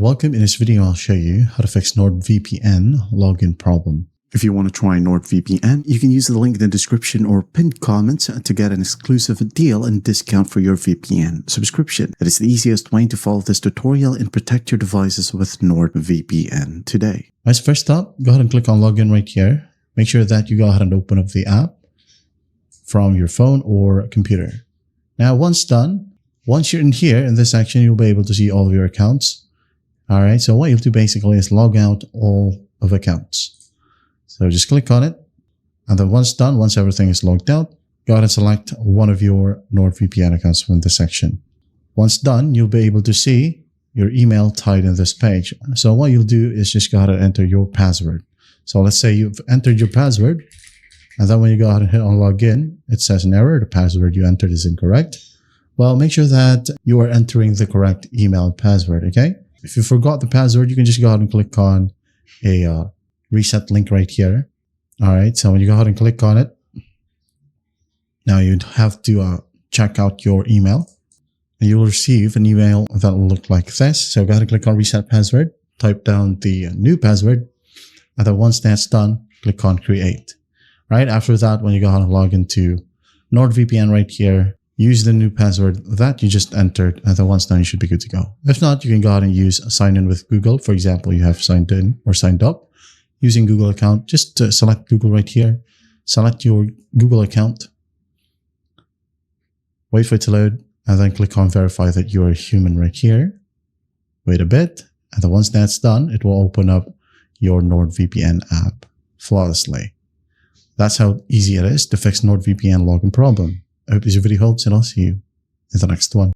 Welcome. In this video, I'll show you how to fix NordVPN login problem. If you want to try NordVPN, you can use the link in the description or pinned comments to get an exclusive deal and discount for your VPN subscription. It is the easiest way to follow this tutorial and protect your devices with NordVPN today. As first up, go ahead and click on login right here. Make sure that you go ahead and open up the app from your phone or computer. Now, once done, once you're in here in this section, you'll be able to see all of your accounts. All right, so what you'll do basically is log out all of accounts. So just click on it, and then once done, once everything is logged out, go ahead and select one of your NordVPN accounts from this section. Once done, you'll be able to see your email tied in this page. So what you'll do is just go ahead and enter your password. So let's say you've entered your password, and then when you go ahead and hit on login, it says an error, the password you entered is incorrect. Well, make sure that you are entering the correct email and password, okay? If you forgot the password, you can just go ahead and click on a reset link right here. All right, so when you go ahead and click on it, now you'd have to check out your email, and you will receive an email that will look like this. So go ahead and click on reset password, type down the new password, and then once that's done, click on create. Right after that, when you go ahead and log into NordVPN right here, use the new password that you just entered, and then once done, you should be good to go. If not, you can go ahead and use sign in with Google. For example, you have signed in or signed up using Google account. Just select Google right here. Select your Google account. Wait for it to load, and then click on verify that you are a human right here. Wait a bit, and then once that's done, it will open up your NordVPN app flawlessly. That's how easy it is to fix NordVPN login problem. I hope this video helps, and I'll see you in the next one.